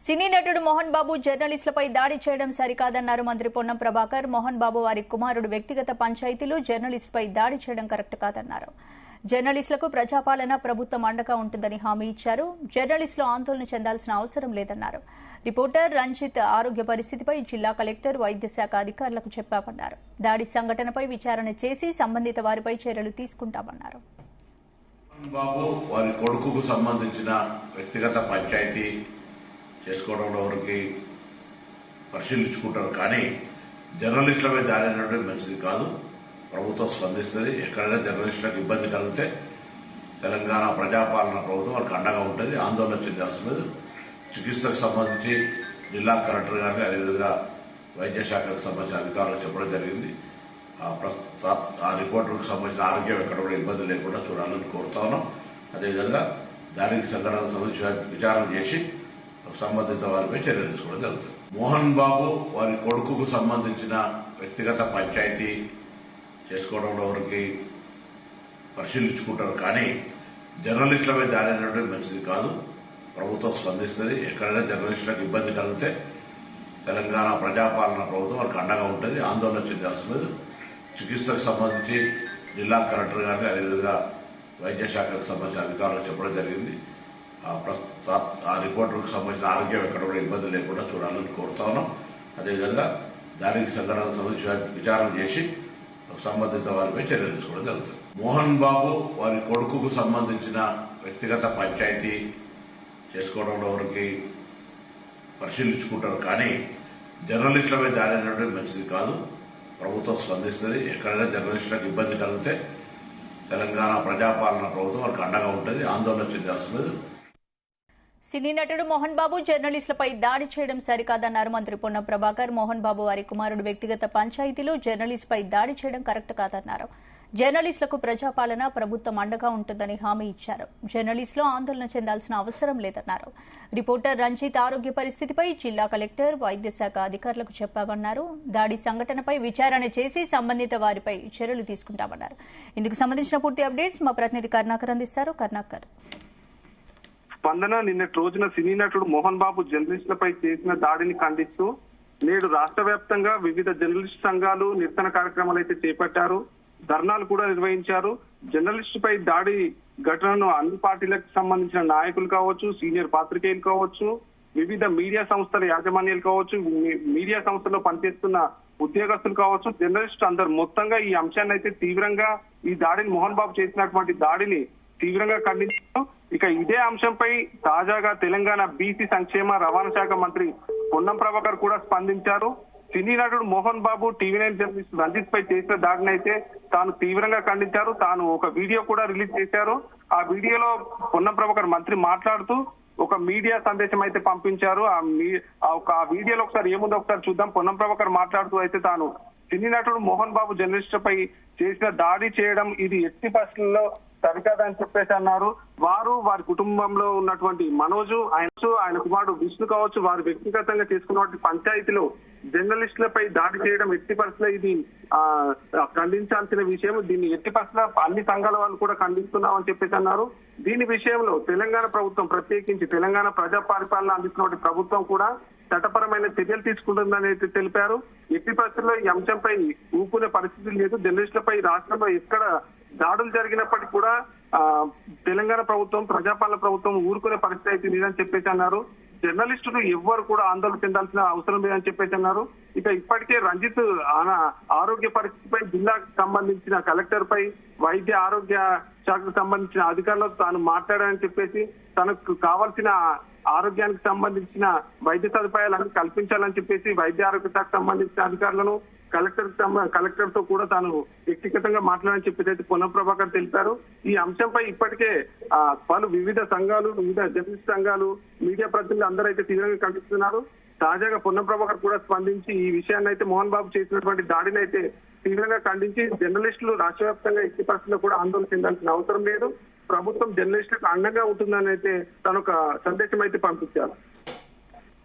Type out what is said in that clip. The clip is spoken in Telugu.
సినీ నటుడు మోహన్ బాబు జర్నలిస్టులపై దాడి చేయడం సరికాదన్నారు మంత్రి పొన్నం ప్రభాకర్. మోహన్ బాబు వారి కుమారుడు వ్యక్తిగత పంచాయతీలు జర్నలిస్టుపై దాడి చేయడం కరెక్ట్ కాదన్నారు. జర్నలిస్టులకు ప్రజాపాలన ప్రభుత్వం అండగా ఉంటుందని హామీ ఇచ్చారు. జర్నలిస్టులు ఆందోళన చెందాల్సిన అవసరం లేదన్నారు. రిపోర్టర్ రంజిత్ ఆరోగ్య పరిస్థితిపై జిల్లా కలెక్టర్ వైద్య శాఖ అధికారులకు చెప్పామన్నారు. దాడి సంఘటనపై విచారణ చేసి సంబంధిత వారిపై చర్యలు తీసుకుంటామన్నారు. బాబు వారి కొడుకుకు సంబంధించిన వ్యక్తిగత పంచాయతీ చేసుకోవడంలో ఎవరికి పరిశీలించుకుంటారు, కానీ జర్నలిస్టులపై దాడి అనడం మంచిది కాదు. ప్రభుత్వం స్పందిస్తుంది. ఎక్కడైనా జర్నలిస్టులకు ఇబ్బంది కలిగితే తెలంగాణ ప్రజాపాలన ప్రభుత్వం వారికి అండగా ఉంటుంది. ఆందోళన చెందాల్సిన లేదు. చికిత్సకు సంబంధించి జిల్లా కలెక్టర్ గారిని, అదేవిధంగా వైద్య శాఖకు సంబంధించిన అధికారులకు చెప్పడం జరిగింది. ఆ రిపోర్టర్కు సంబంధించిన ఆరోగ్యం ఎక్కడ కూడా ఇబ్బంది లేకుండా చూడాలని కోరుతా ఉన్నాం. అదేవిధంగా దానికి సంఘటనకు సంబంధించి విచారణ చేసి సంబంధిత వారిపై చర్యలు తీసుకోవడం జరుగుతుంది. మోహన్ బాబు వారి కొడుకుకు సంబంధించిన వ్యక్తిగత పంచాయతీ చేసుకోవడంలో ఎవరికి పరిశీలించుకుంటారు, కానీ జర్నలిస్టులపై దాడి అనడం మంచిది కాదు. ప్రభుత్వం స్పందిస్తుంది. ఎక్కడైనా జర్నలిస్టులకు ఇబ్బంది కలిగితే తెలంగాణ ప్రజాపాలన ప్రభుత్వం వారికి అండగా ఉంటుంది. ఆందోళన చెందాల్సిన లేదు. చికిత్సకు సంబంధించి జిల్లా కలెక్టర్ గారిని, అదేవిధంగా వైద్య శాఖకు సంబంధించిన అధికారులకు చెప్పడం జరిగింది. ఆ రిపోర్టర్కు సంబంధించిన ఆరోగ్యం ఎక్కడ కూడా ఇబ్బంది లేకుండా చూడాలని కోరుతా ఉన్నాం. అదేవిధంగా దానికి సంఘటనకు సంబంధించి విచారణ చేసి సంబంధిత వారిపై చర్యలు తీసుకోవడం జరుగుతుంది. మోహన్ బాబు వారి కొడుకుకు సంబంధించిన వ్యక్తిగత పంచాయతీ చేసుకోవడంలో ఎవరికి పరిశీలించుకుంటారు, కానీ జర్నలిస్టులపై దాడి అనడం మంచిది కాదు. ప్రభుత్వం స్పందిస్తుంది. ఎక్కడైనా జర్నలిస్టులకు ఇబ్బంది కలిగితే తెలంగాణ ప్రజాపాలన ప్రభుత్వం వారికి అండగా ఉంటుంది. ఆందోళన చెందాల్సిన లేదు. సినీ నటుడు మోహన్ బాబు జర్నలిస్టులపై దాడి చేయడం సరికాదన్నారు మంత్రి పొన్నం ప్రభాకర్. మోహన్ బాబు వారి కుమారుడు వ్యక్తిగత పంచాయతీలు జర్నలిస్టుపై దాడి చేయడం కరెక్ట్ కాదన్నారు. జర్నలిస్టులకు ప్రజాపాలన ప్రభుత్వం అండగా ఉంటుందని హామీ ఇచ్చారు. జర్నలిస్టులు ఆందోళన చెందాల్సిన అవసరం లేదన్నారు. రిపోర్టర్ రంజిత్ ఆరోగ్య పరిస్థితిపై జిల్లా కలెక్టర్ వైద్య శాఖ అధికారులకు చెప్పామన్నారు. దాడి సంఘటనపై విచారణ చేసి సంబంధిత వారిపై చర్యలు తీసుకుంటామన్నారు. ఇందుకు సంబంధించిన పూర్తి అప్డేట్స్ మా ప్రతినిధి కర్ణాకర్ అందిస్తారు. కర్ణాకర్. స్పందన నిన్నటి రోజున సినీ నటుడు మోహన్ బాబు జర్నలిస్టులపై చేసిన దాడిని ఖండిస్తూ నేడు రాష్ట్ర వ్యాప్తంగా వివిధ జర్నలిస్టు సంఘాలు నిరసన కార్యక్రమాలు అయితే చేపట్టారు. ధర్నాలు కూడా నిర్వహించారు. జర్నలిస్టుపై దాడి ఘటనను అన్ని పార్టీలకు సంబంధించిన నాయకులు కావచ్చు, సీనియర్ పాత్రికేయులు కావచ్చు, వివిధ మీడియా సంస్థల యాజమాన్యాలు కావచ్చు, మీడియా సంస్థల్లో పనిచేస్తున్న ఉద్యోగస్తులు కావచ్చు, జర్నలిస్టు అందరు మొత్తంగా ఈ అంశాన్ని అయితే తీవ్రంగా ఈ దాడిని మోహన్ బాబు చేసినటువంటి దాడిని తీవ్రంగా ఖండించారు. ఇక ఇదే అంశంపై తాజాగా తెలంగాణ బీసీ సంక్షేమ రవాణా శాఖ మంత్రి పొన్నం ప్రభాకర్ కూడా స్పందించారు. సినీ నటుడు మోహన్ బాబు టీవీ9 జర్నలిస్ట్ రంజిత్ పై చేసిన దాడిని అయితే తాను తీవ్రంగా ఖండించారు. తాను ఒక వీడియో కూడా రిలీజ్ చేశారు. ఆ వీడియోలో పొన్నం ప్రభాకర్ మంత్రి మాట్లాడుతూ ఒక మీడియా సందేశం అయితే పంపించారు. ఆ వీడియోలో ఒకసారి ఏముందో ఒకసారి చూద్దాం. పొన్నం ప్రభాకర్ మాట్లాడుతూ అయితే తాను సినీ నటుడు మోహన్ బాబు జర్నలిస్టుపై చేసిన దాడి చేయడం ఇది ఎట్టి పరిస్థితుల్లో సరికాదని చెప్పేసి అన్నారు. వారి కుటుంబంలో ఉన్నటువంటి మనోజు, ఆయన కుమారుడు విష్ణు కావచ్చు, వారు వ్యక్తిగతంగా చేసుకున్నటువంటి పంచాయతీలో జర్నలిస్టులపై దాడి చేయడం ఎట్టి పరిస్థితుల్లో ఇది ఖండించాల్సిన విషయం. దీన్ని ఎట్టి పరిస్థితుల్లో అన్ని సంఘాల వాళ్ళు కూడా ఖండిస్తున్నామని చెప్పేసి అన్నారు. దీని విషయంలో తెలంగాణ ప్రభుత్వం, ప్రత్యేకించి తెలంగాణ ప్రజా పరిపాలన అందిస్తున్న ప్రభుత్వం కూడా చట్టపరమైన చర్యలు తీసుకుంటుందని అయితే తెలిపారు. ఎట్టి పరిస్థితుల్లో ఈ అంశంపై ఊపుకునే పరిస్థితి లేదు. జర్నలిస్టులపై రాష్ట్రంలో ఎక్కడ దాడులు జరిగినప్పటికీ కూడా తెలంగాణ ప్రభుత్వం, ప్రజాపాలన ప్రభుత్వం ఊరుకునే పరిస్థితి అయితే లేదని చెప్పేసి అన్నారు. జర్నలిస్టులు ఎవ్వరు కూడా ఆందోళన చెందాల్సిన అవసరం లేదని చెప్పేసి అన్నారు. ఇక ఇప్పటికే రంజిత్ ఆరోగ్య పరిస్థితిపై జిల్లాకు సంబంధించిన కలెక్టర్ పై, వైద్య ఆరోగ్య శాఖకు సంబంధించిన అధికారులతో తాను మాట్లాడానని చెప్పేసి తనకు కావాల్సిన ఆరోగ్యానికి సంబంధించిన వైద్య సదుపాయాలను కల్పించాలని చెప్పేసి వైద్య ఆరోగ్య శాఖకు సంబంధించిన అధికారులను కలెక్టర్ తో కూడా తాను వ్యక్తిగతంగా మాట్లాడని చెప్పేసి అయితే పొన్నం ప్రభాకర్ తెలిపారు. ఈ అంశంపై ఇప్పటికే పలు వివిధ సంఘాలు, వివిధ జర్నలిస్ట్ సంఘాలు, మీడియా ప్రతినిధులు అందరూ అయితే తీవ్రంగా ఖండిస్తున్నారు. తాజాగా పొన్నం ప్రభాకర్ కూడా స్పందించి ఈ విషయాన్ని అయితే మోహన్ బాబు చేసినటువంటి దాడిని అయితే తీవ్రంగా ఖండించి జర్నలిస్టులు రాష్ట్ర వ్యాప్తంగా ఎట్టి పరిస్థితుల్లో కూడా ఆందోళన చెందాల్సిన అవసరం లేదు, ప్రభుత్వం జర్నలిస్టులకు అండగా ఉంటుందని అయితే తను ఒక సందేశం అయితే పంపించారు.